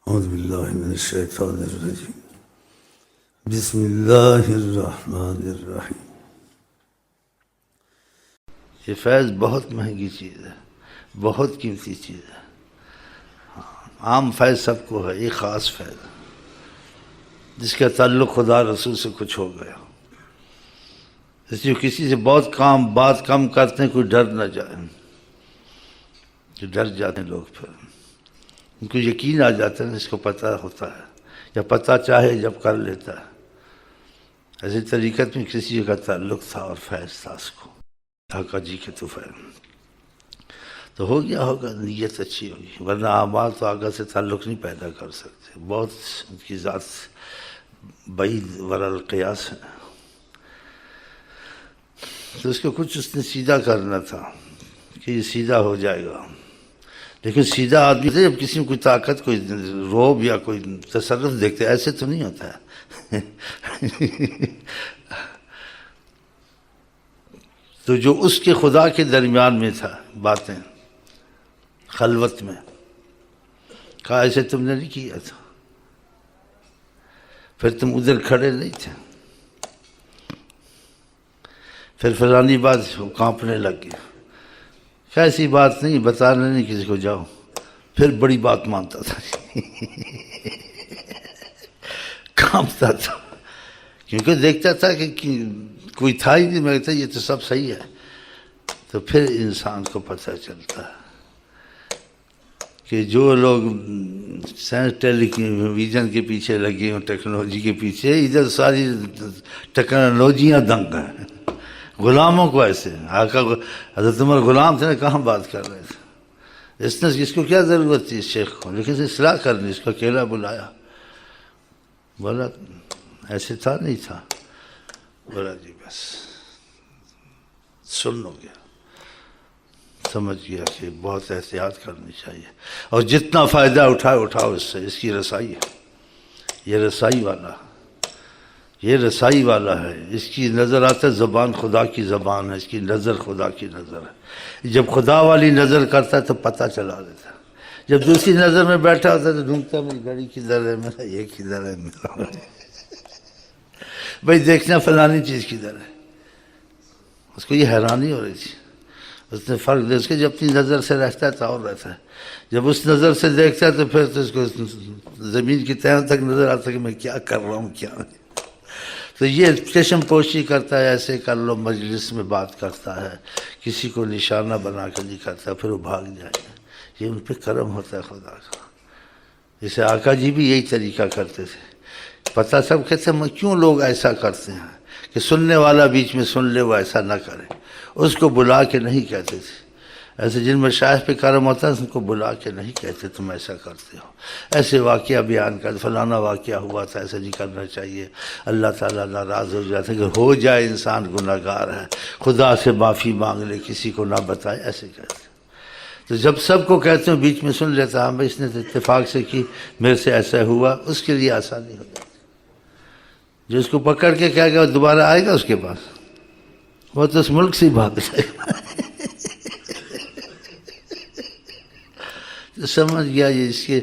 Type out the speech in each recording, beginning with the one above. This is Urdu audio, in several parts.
اعوذ باللہ من الشیطان الرجیم بسم اللہ الرحمن الرحیم۔ یہ فیض بہت مہنگی چیز ہے، بہت قیمتی چیز ہے۔ عام فیض سب کو ہے، ایک خاص فیض جس کا تعلق خدا رسول سے کچھ ہو گیا، اس لیے کسی سے بات کم کرتے ہیں، کوئی ڈر نہ جائے، جو ڈر جاتے ہیں لوگ، پھر ان کو یقین آ جاتا ہے، اس کو پتہ ہوتا ہے یا پتہ چاہے جب کر لیتا ہے۔ ایسی طریقت میں کسی کا تعلق تھا اور فیض تھا اس کو، آقا جی کے تو فیض تو ہو گیا ہوگا، نیت اچھی ہوگی، ورنہ اعمال تو آقا سے تعلق نہیں پیدا کر سکتے، بہت ان کی ذات بعید ورا القیاس ہے۔ تو اس کو کچھ اس نے سیدھا کرنا تھا کہ یہ سیدھا ہو جائے گا، لیکن سیدھا آدمی جب کسی میں کوئی طاقت، کوئی روب یا کوئی تصرف دیکھتے، ایسے تو نہیں ہوتا ہے۔ تو جو اس کے خدا کے درمیان میں تھا باتیں خلوت میں، کہا ایسے تم نے نہیں کیا تھا، پھر تم ادھر کھڑے نہیں تھے، پھر فلانی بات کانپنے لگ گیا، ایسی بات نہیں، بتانا نہیں کسی کو، جاؤ، پھر بڑی بات مانتا تھا، کانپتا تھا، کیونکہ دیکھتا تھا کہ کوئی تھا ہی نہیں، میں کہتا یہ تو سب صحیح ہے۔ تو پھر انسان کو پتہ چلتا ہے کہ جو لوگ سائنس ٹیلی ویژن کے پیچھے لگے ہوں، ٹیکنالوجی کے پیچھے، ادھر ساری ٹیکنالوجیاں دنگ ہیں، غلاموں کو ایسے۔ آقا حضرت عمر غلام تھے نا، کہاں بات کر رہے تھے، اس کو کیا ضرورت تھی اس شیخ کو، لیکن اصلاح کرنی، اس کو اکیلا بلایا، بولا ایسے تھا نہیں تھا، بولا جی بس سن لو گیا، سمجھ گیا کہ بہت احتیاط کرنی چاہیے، اور جتنا فائدہ اٹھاؤ اس سے، اس کی رسائی ہے، یہ رسائی والا ہے، یہ رسائی والا ہے، اس کی نظر آتا ہے زبان خدا کی زبان ہے، اس کی نظر خدا کی نظر ہے۔ جب خدا والی نظر کرتا ہے تو پتہ چلا دیتا ہے، جب دوسری نظر میں بیٹھا ہوتا ہے تو ڈھونڈتا میری گھڑی کدھر ہے، میرا یہ کدھر ہے، میرا بھائی دیکھنا فلانی چیز کدھر ہے، اس کو یہ حیرانی ہو رہی تھی، اس نے فرق دے، اس کے جب اپنی نظر سے رہتا ہے تو اور رہتا ہے، جب اس نظر سے دیکھتا ہے تو پھر تو اس کو زمین کی تہوں تک نظر آتا ہے کہ میں کیا کر رہا ہوں، کیا نہیں۔ تو یہ چشم پوشی کرتا ہے، ایسے کر لو، مجلس میں بات کرتا ہے، کسی کو نشانہ بنا کے نہیں کرتا، پھر وہ بھاگ جائے گا، یہ ان پہ کرم ہوتا ہے خدا کا۔ جیسے آقا جی بھی یہی طریقہ کرتے تھے، پتہ سب کہتے ہیں کیوں لوگ ایسا کرتے ہیں کہ سننے والا بیچ میں سن لے، وہ ایسا نہ کرے، اس کو بلا کے نہیں کہتے تھے، ایسے جن مشائخ پہ کرم ہوتا ہے ان کو بلا کے نہیں کہتے تم ایسا کرتے ہو، ایسے واقعہ بیان کر، فلانا واقعہ ہوا تھا، ایسا نہیں کرنا چاہیے، اللہ تعالیٰ ناراض ہو جاتا ہے، کہ ہو جائے انسان گناہگار ہے، خدا سے معافی مانگ لے، کسی کو نہ بتائے، ایسے کہتے ہیں۔ تو جب سب کو کہتے ہیں بیچ میں سن لیتا، ہاں بھائی اس نے اتفاق سے کی، میرے سے ایسا ہوا، اس کے لیے آسانی ہو جاتی، جو اس کو پکڑ کے کہے گا دوبارہ آئے گا اس کے پاس، وہ تو اس ملک سے ہی بھاگ جائے گا۔ سمجھ گیا یہ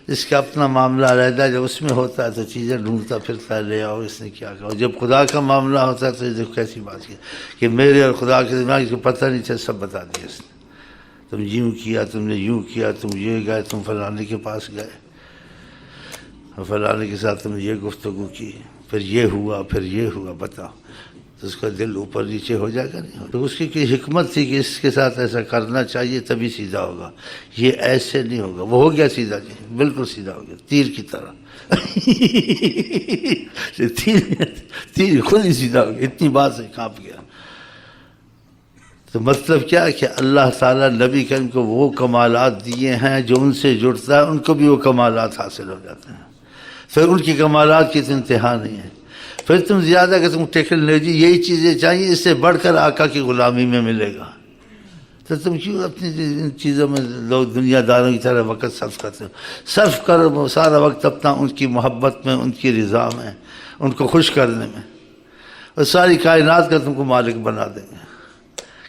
اس کا اپنا معاملہ رہتا ہے، جب اس میں ہوتا ہے تو چیزیں ڈھونڈتا پھرتا ہے، لے آؤ اس نے کیا کہا، جب خدا کا معاملہ ہوتا ہے تو یہ دیکھو کیسی بات کی کہ میرے اور خدا کے دماغ اس کو پتہ نہیں چل، سب بتا دیا اس نے، تم یوں کیا، تم نے یوں کیا، تم یہ گئے، تم فلانے کے پاس گئے، فلانے کے ساتھ تم نے یہ گفتگو کی، پھر یہ ہوا، پھر یہ ہوا، بتاؤ، تو اس کا دل اوپر نیچے ہو جائے گا نہیں؟ تو اس کی کوئی حکمت تھی کہ اس کے ساتھ ایسا کرنا چاہیے تبھی سیدھا ہوگا، یہ ایسے نہیں ہوگا، وہ ہو گیا سیدھا، جی بالکل سیدھا ہو گیا، تیر کی طرح، تیر خود ہی سیدھا ہو گیا، اتنی بات سے کانپ گیا۔ تو مطلب کیا ہے کہ اللہ تعالیٰ نبی کریم کو وہ کمالات دیے ہیں، جو ان سے جڑتا ہے ان کو بھی وہ کمالات حاصل ہو جاتے ہیں، پھر ان کی کمالات کی تو انتہا نہیں ہے، پھر تم زیادہ کہ تم ٹیکنالوجی یہی چیزیں چاہیے، اس سے بڑھ کر آقا کی غلامی میں ملے گا، تو تم کیوں اپنی ان چیزوں میں لوگ دنیا داروں کی طرح وقت صرف کرتے ہو؟ صرف کرو سارا وقت اپنا ان کی محبت میں، ان کی رضا میں، ان کو خوش کرنے میں، اور ساری کائنات کا تم کو مالک بنا دیں گے،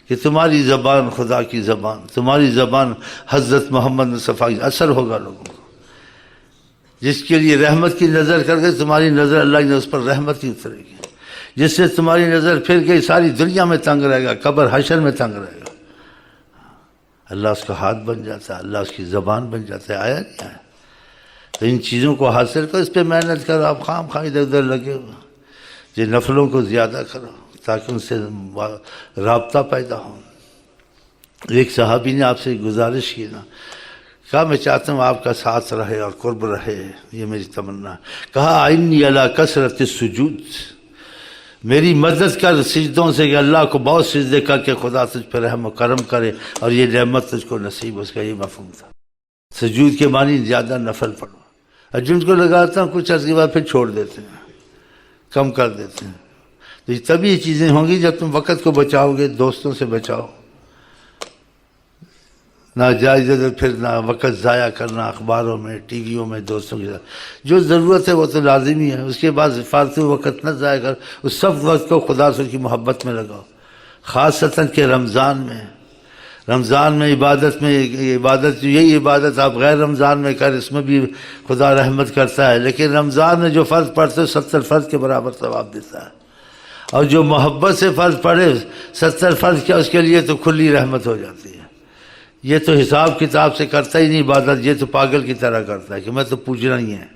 کہ تمہاری زبان خدا کی زبان، تمہاری زبان حضرت محمد مصطفیٰ کی اثر ہوگا لوگوں کو، جس کے لیے رحمت کی نظر کر کے تمہاری نظر اللہ کی اس پر رحمت ہی اترے گی. جس سے تمہاری نظر پھر گئی ساری دنیا میں تنگ رہے گا، قبر حشر میں تنگ رہے گا. اللہ اس کا ہاتھ بن جاتا ہے، اللہ اس کی زبان بن جاتا ہے. آیا نہیں آیا؟ تو ان چیزوں کو حاصل کرو، اس پہ محنت کرو. آپ خام خواہ ادھر ادھر لگے ہو، یہ نفلوں کو زیادہ کرو تاکہ ان سے رابطہ پیدا ہو. ایک صحابی نے آپ سے گزارش کی نا، کہا میں چاہتا ہوں آپ کا ساتھ رہے اور قرب رہے، یہ میری تمنا. کہا انی علی کثرت السجود، میری مدد کر سجدوں سے کہ اللہ کو بہت سجدے کر کے خدا تجھ پہ رحم و کرم کرے اور یہ نعمت تجھ کو نصیب. اس کا یہ مفہوم تھا. سجود کے معنی زیادہ نفل پڑھو. اور جن کو لگاتا ہوں کچھ عرصے کے بعد پھر چھوڑ دیتے ہیں، کم کر دیتے ہیں. تو یہ تبھی یہ چیزیں ہوں گی جب تم وقت کو بچاؤ گے، دوستوں سے بچاؤ، ناجائز پھرنا، وقت ضائع کرنا اخباروں میں، ٹی ویوں میں، دوستوں کے ساتھ. جو ضرورت ہے وہ تو لازمی ہے، اس کے بعد فالتو وقت نہ ضائع کر. اس سب وقت کو خدا سے کی محبت میں لگاؤ. خاصتاً کہ رمضان میں عبادت میں عبادت، یہی عبادت آپ غیر رمضان میں کر، اس میں بھی خدا رحمت کرتا ہے. لیکن رمضان میں جو فرض پڑھتے ہو 70 فرض کے برابر ثواب دیتا ہے. اور جو محبت سے فرض پڑھے 70 فرض کیا، اس کے لیے تو کھلی رحمت ہو جاتی ہے. یہ تو حساب کتاب سے کرتا ہی نہیں عبادت، یہ تو پاگل کی طرح کرتا ہے کہ میں تو پوچھنا ہی ہے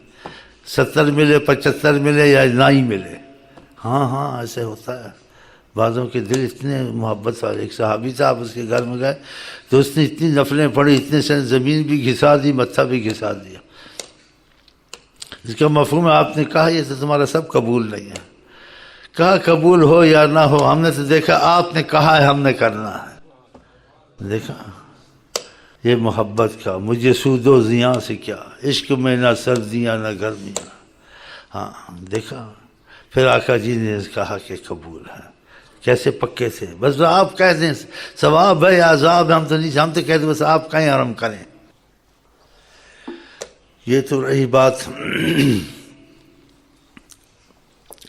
70 ملے 75 ملے یا نہ ہی ملے. ہاں ایسے ہوتا ہے. بعضوں کے دل اتنے محبت والے. ایک صحابی تھا، آپ اس کے گھر میں گئے تو اس نے اتنی نفلیں پڑھی، اتنے سے زمین بھی گھسا دی، متھا بھی گھسا دیا. اس کا مفہوم ہے آپ نے کہا یہ تو تمہارا سب قبول نہیں ہے. کہا قبول ہو یا نہ ہو، ہم نے تو دیکھا آپ نے کہا ہے ہم نے کرنا ہے. دیکھا یہ محبت کا. مجھے سود و زیاں سے کیا، عشق میں نہ سردیاں نہ گرمیاں. ہاں دیکھا. پھر آقا جی نے کہا کہ قبول ہے. کیسے پکے تھے. بس آپ کہہ دیں ثواب ہے یا عذاب ہے، ہم تو نہیں، ہم تو کہتے بس آپ کہیں اور ہم کریں. یہ تو رہی بات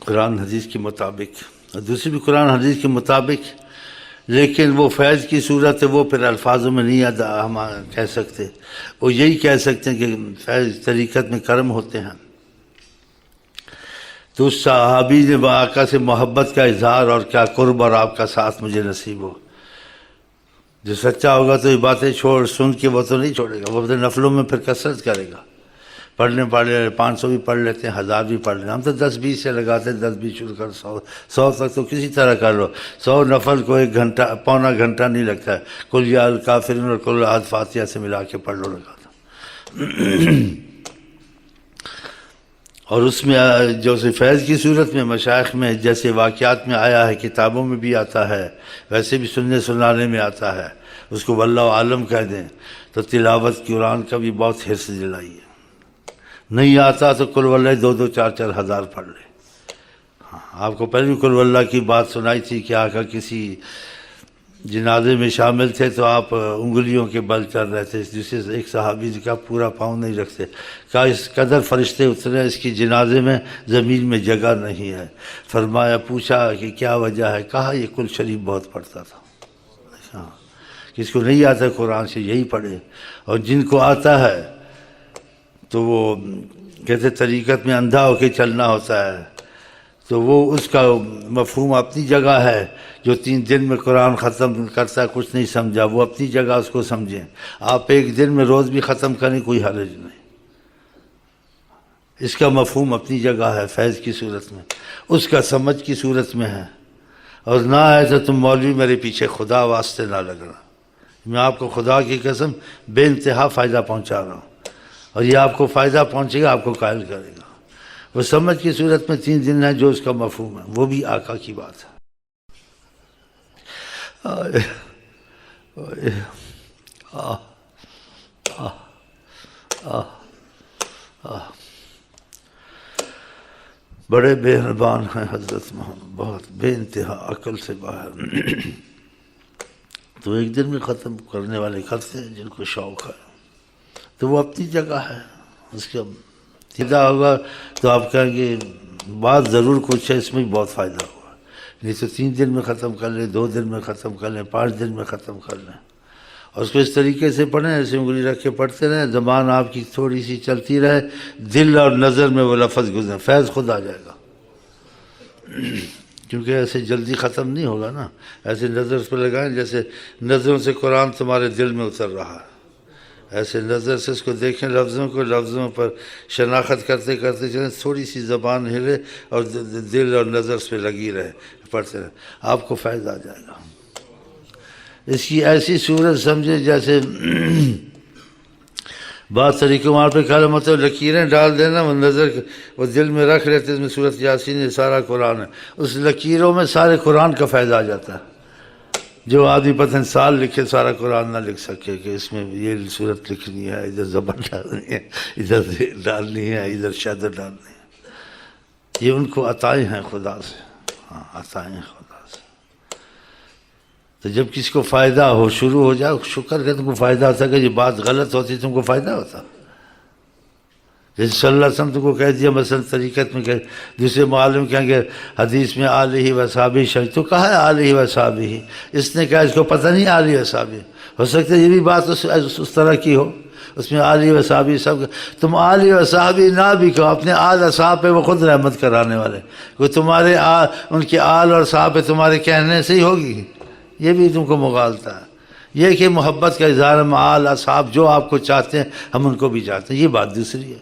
قرآن حدیث کے مطابق. اور دوسری بھی قرآن حدیث کے مطابق، لیکن وہ فیض کی صورت ہے، وہ پھر الفاظوں میں نہیں ہم کہہ سکتے. وہ یہی کہہ سکتے ہیں کہ فیض طریقت میں کرم ہوتے ہیں. تو اس صحابی نے آقا سے محبت کا اظہار اور کیا قرب اور آپ کا ساتھ مجھے نصیب ہو. جو سچا ہوگا تو یہ باتیں سن کے وہ تو نہیں چھوڑے گا، وہ نفلوں میں پھر کثرت کرے گا. پڑھنے 500 بھی پڑھ لیتے ہیں، 1000 بھی پڑھ لیتے ہیں. ہم تو 10-20 سے لگاتے ہیں، 10-20 شروع کر 100 تک تو کسی طرح کر لو. 100 نفل کو 1 گھنٹہ پونا گھنٹہ نہیں لگتا ہے. قل یا الکافرون اور قل احد فاتحہ سے ملا کے پڑھ لو لگاتا. اور اس میں جو فیض کی صورت میں مشائخ میں جیسے واقعات میں آیا ہے، کتابوں میں بھی آتا ہے، ویسے بھی سننے سنانے میں آتا ہے. اس کو واللہ عالم کہہ دیں. تو تلاوت قرآن کا بھی بہت حرص دلائیے. نہیں آتا تو قل واللہ 2-2 4-4 ہزار پڑھ لے. ہاں آپ کو پہلے بھی قل واللہ کی بات سنائی تھی کہ آقا کسی جنازے میں شامل تھے تو آپ انگلیوں کے بل چل رہے تھے. جسے ایک صحابی نے کہا پورا پاؤں نہیں رکھتے. کہا اس قدر فرشتے اترے اس کی جنازے میں زمین میں جگہ نہیں ہے. فرمایا پوچھا کہ کیا وجہ ہے. کہا یہ کل شریف بہت پڑھتا تھا. ہاں کس کو نہیں آتا قرآن سے یہی پڑھے. اور جن کو آتا ہے تو وہ کہتے طریقت میں اندھا ہو کے چلنا ہوتا ہے، تو وہ اس کا مفہوم اپنی جگہ ہے. جو 3 دن میں قرآن ختم کرتا ہے کچھ نہیں سمجھا، وہ اپنی جگہ اس کو سمجھیں. آپ 1 دن میں روز بھی ختم کریں کوئی حرج نہیں. اس کا مفہوم اپنی جگہ ہے فیض کی صورت میں، اس کا سمجھ کی صورت میں ہے. اور نہ ہے تو تم مولوی میرے پیچھے خدا واسطے نہ لگنا. میں آپ کو خدا کی قسم بے انتہا فائدہ پہنچا رہا ہوں، اور یہ آپ کو فائدہ پہنچے گا، آپ کو قائل کرے گا. وہ سمجھ کی صورت میں 3 دن ہے جو اس کا مفہوم ہے، وہ بھی آقا کی بات ہے. بڑے مہربان ہیں حضرت محمد، بہت بے انتہا عقل سے باہر. تو 1 دن میں ختم کرنے والے کرتے ہیں جن کو شوق ہے، تو وہ اپنی جگہ ہے. اس کا سیدھا ہوگا تو آپ کہیں گے بات ضرور کچھ ہے، اس میں بھی بہت فائدہ ہوا. نہیں تو 3 دن میں ختم کر لیں، 2 دن میں ختم کر لیں، 5 دن میں ختم کر لیں. اور اس کو اس طریقے سے پڑھیں ایسے انگلی رکھ کے پڑھتے رہیں، زبان آپ کی تھوڑی سی چلتی رہے، دل اور نظر میں وہ لفظ گزرے، فیض خود آ جائے گا، کیونکہ ایسے جلدی ختم نہیں ہوگا نا، ایسے نظر اس پہ لگائیں جیسے نظروں سے قرآن تمہارے دل میں اتر رہا ہے، ایسے نظر سے اس کو دیکھیں، لفظوں کو، لفظوں پر شناخت کرتے کرتے چلیں، تھوڑی سی زبان ہلے اور دل اور نظر اس پہ لگی رہے، پڑھتے رہے، آپ کو فائدہ آ جائے گا۔ اس کی ایسی صورت سمجھے جیسے بعض طریقوں وہاں پہ کھڑا مطلب لکیریں ڈال دینا، وہ نظر وہ دل میں رکھ لیتے، اس میں سورۃ یاسین ہے، سارا قرآن ہے، اس لکیروں میں سارے قرآن کا فائدہ آ جاتا ہے۔ جو آدمی پتہ سال لکھے سارا قرآن نہ لکھ سکے کہ اس میں یہ صورت لکھنی ہے، ادھر زبر ڈالنی ہے، ادھر ڈالنی ہے، ادھر شد ڈالنی ہے، یہ ان کو عطائیں ہیں خدا سے، ہاں عطائیں ہیں خدا سے۔ تو جب کسی کو فائدہ ہو، شروع ہو جائے، شکر کہ تم کو فائدہ ہوتا کہ یہ بات غلط ہوتی تم کو فائدہ ہوتا، جیسے صلی اللہ علیہ وسلم تم کو کہہ دیا مثلا طریقت میں کہ دوسرے معلوم کہیں گے حدیث میں آلہ و صحابہ شریف، تو کہا ہے آلہ و صحابہ، اس نے کہا اس کو پتہ نہیں آلہ و صحابہ، ہو سکتا ہے یہ بھی بات اس طرح کی ہو، اس میں آلہ و صحابہ سب، تم آلہ و صحابہ نہ بھی کہو، اپنے آل اصحاب پہ وہ خود رحمت کرانے والے، وہ تمہارے ان کے آل اور صحاب پہ تمہارے کہنے سے ہی ہوگی، یہ بھی تم کو مغالطہ ہے، یہ کہ محبت کا اظہار ہم آل اصحاب جو آپ کو چاہتے ہیں ہم ان کو بھی چاہتے ہیں، یہ بات دوسری ہے۔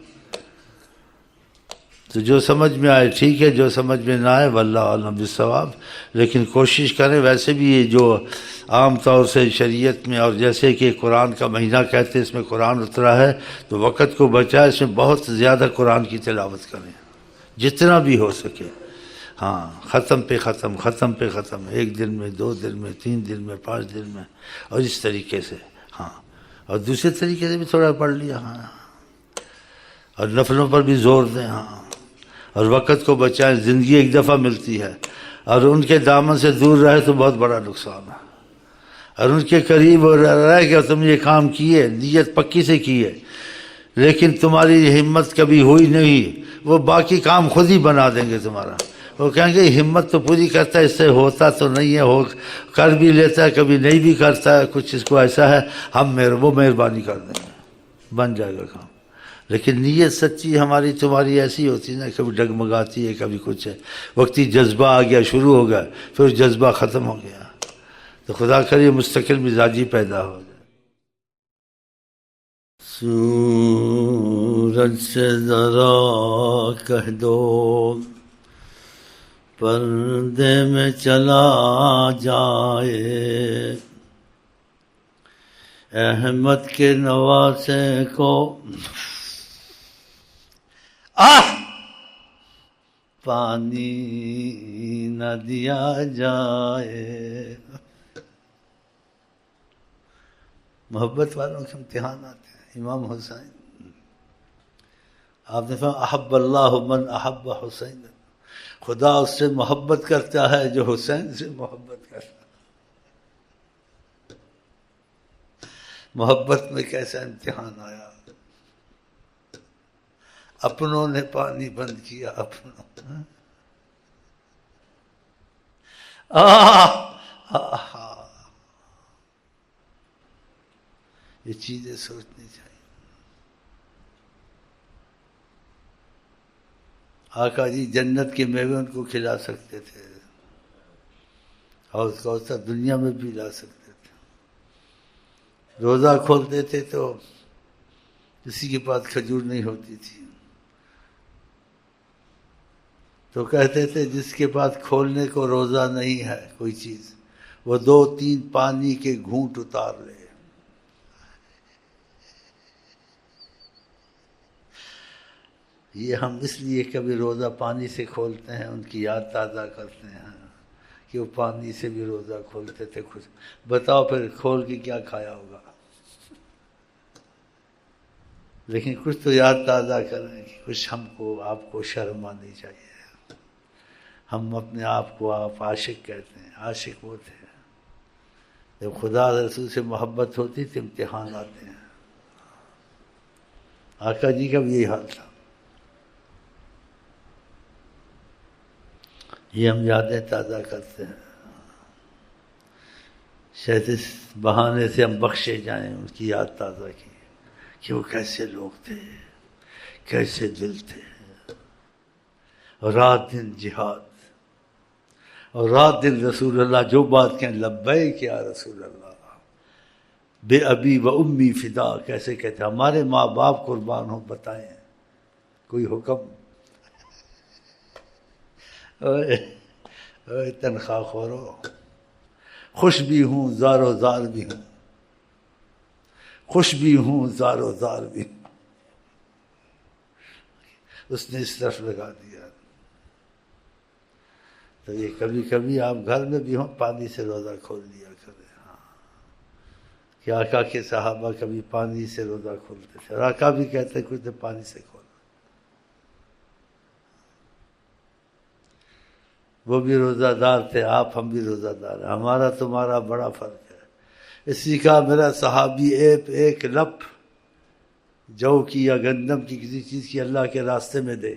تو جو سمجھ میں آئے ٹھیک ہے، جو سمجھ میں نہ آئے واللہ اعلم بالصواب، لیکن کوشش کریں، ویسے بھی یہ جو عام طور سے شریعت میں اور جیسے کہ قرآن کا مہینہ کہتے ہیں اس میں قرآن اترا ہے، تو وقت کو بچائے، اس میں بہت زیادہ قرآن کی تلاوت کریں جتنا بھی ہو سکے، ہاں ختم پہ ختم، ختم پہ ختم، 1 دن میں، 2 دن میں، 3 دن میں، 5 دن میں، اور اس طریقے سے، ہاں اور دوسرے طریقے سے بھی تھوڑا پڑھ لیا، ہاں اور نفلوں پر بھی زور دیں، ہاں اور وقت کو بچائیں، زندگی ایک دفعہ ملتی ہے، اور ان کے دامن سے دور رہے تو بہت بڑا نقصان ہے، اور ان کے قریب رہ کے تم یہ کام کیے، نیت پکی سے کیے، لیکن تمہاری ہمت کبھی ہوئی نہیں، وہ باقی کام خود ہی بنا دیں گے تمہارا، وہ کہیں گے ہمت تو پوری کرتا ہے، اس سے ہوتا تو نہیں ہے، ہو کر بھی لیتا ہے، کبھی نہیں بھی کرتا ہے، کچھ اس کو ایسا ہے، وہ مہربانی کر دیں گے، بن جائے گا کام، لیکن نیت سچی ہماری تمہاری ایسی ہوتی نا، کبھی ڈگمگاتی ہے، کبھی کچھ ہے، وقتی جذبہ آ گیا، شروع ہو گیا، پھر جذبہ ختم ہو گیا، تو خدا کرے مستقل مزاجی پیدا ہو جائے۔ سورج سے ذرا کہہ دو پردے میں چلا جائے، احمد کے نواسے کو پانی نہ دیا جائے۔ محبت والوں کے امتحان آتے ہیں، امام حسین، آپ نے فرمایا احب اللہ من احب حسین، خدا اس سے محبت کرتا ہے جو حسین سے محبت کرتا ہے۔ محبت میں کیسا امتحان آیا، اپنوں نے پانی بند کیا، اپنوں یہ چیزیں سوچنی چاہیے۔ آقا جی جنت کے میوے ان کو کھلا سکتے تھے، اور کوثر دنیا میں بھی لا سکتے تھے، روزہ کھولتے تھے تو کسی کے پاس کھجور نہیں ہوتی تھی، تو کہتے تھے جس کے پاس کھولنے کو روزہ نہیں ہے کوئی چیز، وہ 2-3 پانی کے گھونٹ اتار لے۔ یہ ہم اس لیے کبھی روزہ پانی سے کھولتے ہیں، ان کی یاد تازہ کرتے ہیں کہ وہ پانی سے بھی روزہ کھولتے تھے۔ کچھ بتاؤ پھر کھول کے کیا کھایا ہوگا، لیکن کچھ تو یاد تازہ کریں کہ کچھ ہم کو آپ کو شرم آنی چاہیے۔ ہم اپنے آپ کو آپ عاشق کہتے ہیں، عاشق وہ تھے جب خدا رسول سے محبت ہوتی تو امتحان آتے ہیں۔ آقا جی کا بھی یہی حال تھا۔ یہ ہم یادیں تازہ کرتے ہیں۔ شاید اس بہانے سے ہم بخشے جائیں، ان کی یاد تازہ کی کہ وہ کیسے لوگ تھے، کیسے دل تھے، اور رات دن جہاد، اور رات دن رسول اللہ جو بات کہیں لبیک یا رسول اللہ، بے ابی و امی فدا، کیسے کہتے ہمارے ماں باپ قربان ہوں، بتائیں کوئی حکم؟ اوے تنخواہ خورو، خوش بھی ہوں زار و زار بھی ہوں، خوش بھی ہوں زار و زار بھی ہوں، اس نے اس طرف لگا دیا۔ تو یہ کبھی کبھی آپ گھر میں بھی ہوں پانی سے روزہ کھول لیا کریں، ہاں کہ آقا کے صحابہ کبھی پانی سے روزہ کھولتے تھے، اور آقا بھی کہتے کچھ تو پانی سے کھول، وہ بھی روزہ دار تھے، آپ ہم بھی روزہ دار ہیں، ہمارا تمہارا بڑا فرق ہے۔ اسی کا میرا صحابی ایک لپ جو کی یا گندم کی کسی چیز کی اللہ کے راستے میں دے،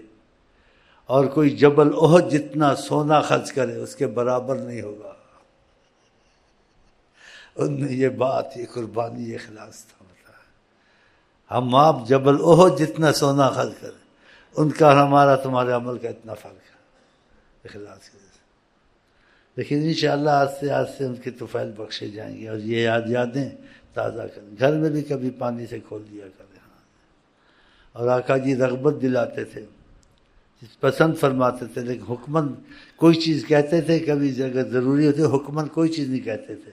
اور کوئی جبل احد جتنا سونا خرچ کرے اس کے برابر نہیں ہوگا۔ ان میں یہ بات، یہ قربانی، یہ اخلاص تھا۔ ہم آپ جبل احد جتنا سونا خرچ کریں، ان کا اور ہمارا تمہارے عمل کا اتنا فرق ہے اخلاص کے۔ لیکن انشاءاللہ آہستہ آہستہ ان کے طفیل بخشے جائیں گے، اور یہ یادیں تازہ کریں، گھر میں بھی کبھی پانی سے کھول دیا کریں۔ اور آقا جی رغبت دلاتے تھے، پسند فرماتے تھے، لیکن حکمن کوئی چیز کہتے تھے، کبھی اگر ضروری ہوتی حکمن کوئی چیز نہیں کہتے تھے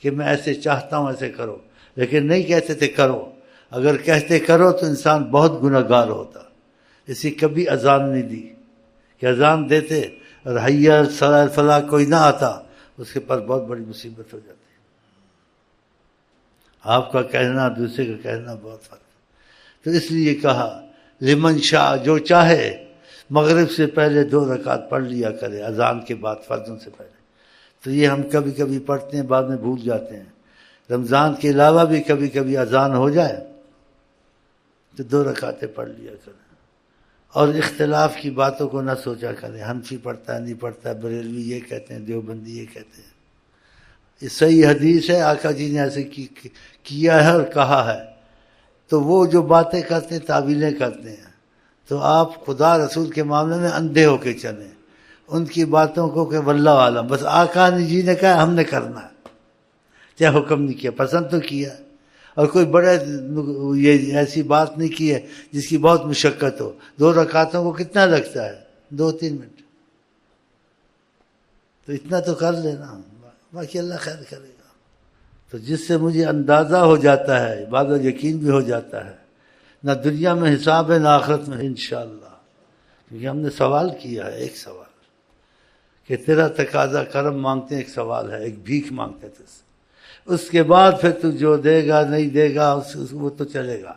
کہ میں ایسے چاہتا ہوں ایسے کرو، لیکن نہیں کہتے تھے کرو، اگر کہتے کرو تو انسان بہت گناہگار ہوتا۔ اسی کبھی اذان نہیں دی کہ اذان دیتے اور حی علی الفلاح کوئی نہ آتا، اس کے پاس بہت بڑی مصیبت ہو جاتی۔ آپ کا کہنا دوسرے کا کہنا بہت فرق ہے۔ تو اس لیے کہا لمن شاء، جو چاہے مغرب سے پہلے 2 رکعت پڑھ لیا کرے، اذان کے بعد فرضوں سے پہلے۔ تو یہ ہم کبھی کبھی پڑھتے ہیں، بعد میں بھول جاتے ہیں۔ رمضان کے علاوہ بھی کبھی کبھی اذان ہو جائے تو 2 رکعتیں پڑھ لیا کریں، اور اختلاف کی باتوں کو نہ سوچا کریں، حنفی پڑھتا ہے نہیں پڑھتا ہے، بریلوی یہ کہتے ہیں، دیوبندی یہ کہتے ہیں۔ یہ صحیح حدیث ہے، آقا جی نے ایسے کیا ہے اور کہا ہے۔ تو وہ جو باتیں کرتے ہیں، تعویلیں کرتے ہیں، تو آپ خدا رسول کے معاملے میں اندھے ہو کے چلیں، ان کی باتوں کو کہ واللہ عالم، بس آقا جی نے کہا ہم نے کرنا ہے، چاہے حکم نہیں کیا، پسند تو کیا، اور کوئی بڑا یہ ایسی بات نہیں کی ہے جس کی بہت مشقت ہو۔ 2 رکعتوں کو کتنا لگتا ہے؟ 2-3 منٹ، تو اتنا تو کر لینا، باقی اللہ خیر کرے گا۔ تو جس سے مجھے اندازہ ہو جاتا ہے، بعد یقین بھی ہو جاتا ہے، نہ دنیا میں حساب ہے نہ آخرت میں انشاءاللہ، کیونکہ ہم نے سوال کیا ہے، ایک سوال کہ تیرا تقاضا کرم مانگتے ہیں، ایک سوال ہے، ایک بھیک مانگتے تھے، اس کے بعد پھر تو جو دے گا نہیں دے گا وہ تو چلے گا،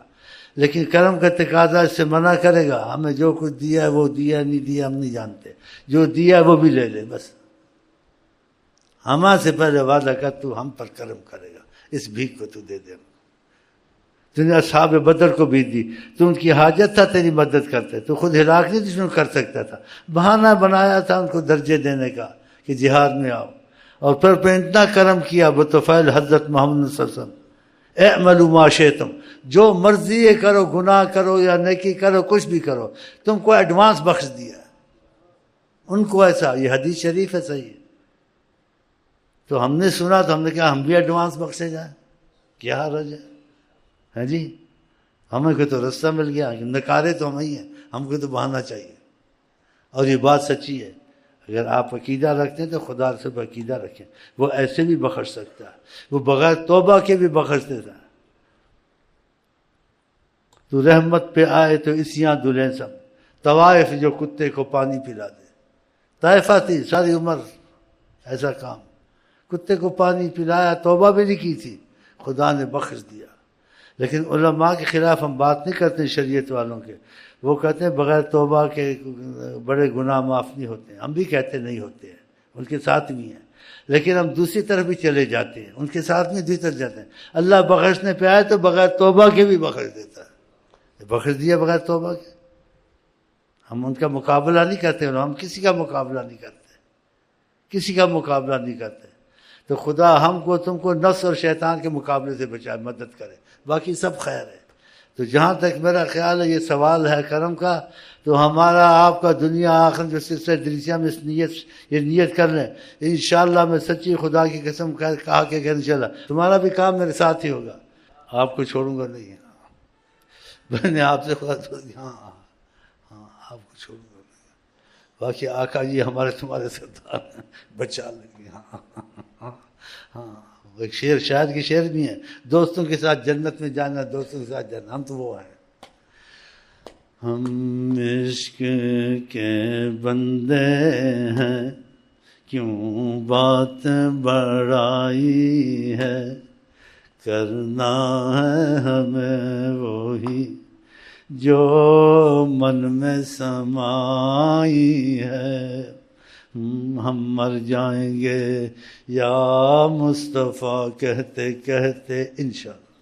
لیکن کرم کا تقاضا اس سے منع کرے گا، ہمیں جو کچھ دیا ہے وہ دیا نہیں دیا ہم نہیں جانتے، جو دیا ہے وہ بھی لے لے، بس ہمیں سے پہلے وعدہ کر تو ہم پر کرم کرے گا، اس بھیک کو تو دے دے۔ تو نے اصحاب بدر کو بھی دی، تو ان کی حاجت تھا تیری مدد کرتے، تو خود ہلاک نہیں جس میں کر سکتا تھا، بہانہ بنایا تھا ان کو درجے دینے کا کہ جہاد میں آؤ، اور پھر اتنا کرم کیا بطفیل حضرت محمد صلی اللہ علیہ وسلم، اعملوا ما شئتم، جو مرضی کرو، گناہ کرو یا نیکی کرو، کچھ بھی کرو، تم کو ایڈوانس بخش دیا ان کو، ایسا یہ حدیث شریف ہے، صحیح ہے۔ تو ہم نے سنا تو ہم نے کہا ہم بھی ایڈوانس بخشے جائیں، کیا حرج ہے جی، ہمیں کو تو رستہ مل گیا، نکارے تو ہم ہی ہیں، ہم کو تو بہانا چاہیے۔ اور یہ بات سچی ہے، اگر آپ عقیدہ رکھتے ہیں تو خدا سے عقیدہ رکھیں، وہ ایسے بھی بخش سکتا ہے، وہ بغیر توبہ کے بھی بخش دیتا ہے۔ تو رحمت پہ آئے تو اسیاں دلیں سب، طوائف جو کتے کو پانی پلا دے، طائفہ تھی ساری عمر ایسا کام، کتے کو پانی پلایا، توبہ بھی نہیں کی تھی، خدا نے بخش دیا۔ لیکن علماء کے خلاف ہم بات نہیں کرتے شریعت والوں کے، وہ کہتے ہیں بغیر توبہ کے بڑے گناہ معاف نہیں ہوتے ہیں، ہم بھی کہتے نہیں ہوتے ہیں، ان کے ساتھ بھی ہیں، لیکن ہم دوسری طرف بھی چلے جاتے ہیں، ان کے ساتھ بھی دوسری طرف جاتے ہیں۔ اللہ بخشنے پہ آئے تو بغیر توبہ کے بھی بخش دیتا ہے، بخش دیا بغیر توبہ کے۔ ہم ان کا مقابلہ نہیں کرتے، ہم کسی کا مقابلہ نہیں کرتے، کسی کا مقابلہ نہیں کرتے۔ تو خدا ہم کو تم کو نفس اور شیطان کے مقابلے سے بچائے، مدد کرے، باقی سب خیر ہے۔ تو جہاں تک میرا خیال ہے یہ سوال ہے کرم کا، تو ہمارا آپ کا دنیا آخر جو سلسلہ دریسیہ میں یہ نیت کر لیں، انشاءاللہ میں سچی خدا کی قسم کہا کہ انشاءاللہ تمہارا بھی کام میرے ساتھ ہی ہوگا، آپ کو چھوڑوں گا نہیں۔ میں نے آپ سے خدا تو ہاں آپ کو چھوڑوں گا نہیں، باقی آقا جی ہمارے تمہارے سردار ہیں، بچا لیں گے۔ ہاں ایک شعر شاعر کی شعر بھی ہے، دوستوں کے ساتھ جنت میں جانا، دوستوں کے ساتھ جانا، ہم تو وہ ہیں۔ ہم عشق کے بندے ہیں، کیوں بات بڑائی ہے، کرنا ہے ہمیں وہی جو من میں سمائی ہے، ہم مر جائیں گے یا مصطفیٰ کہتے کہتے انشاءاللہ۔